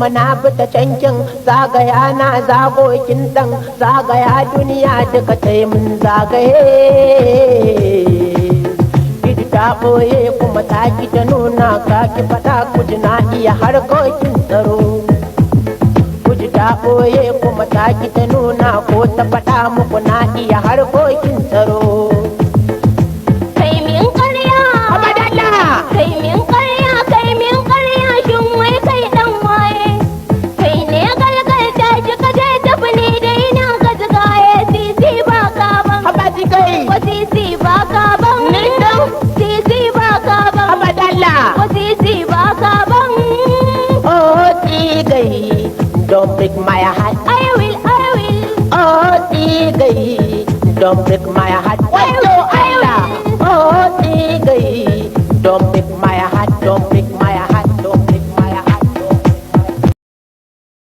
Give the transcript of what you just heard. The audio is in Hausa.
mana fita cankin zagaya na zagokin dan zagaya duniya duka ta yi mun zagaye ita ta ɓoye kuma ta ki ta nuna ka ki faɗa kuji na iya harkokin tsaro kuji ta ɓoye kuma ta ki ta nuna ko ta faɗa muku na iya harkokin tsaro Don't break my heart. I will. Oh, Tigay, don't break my heart.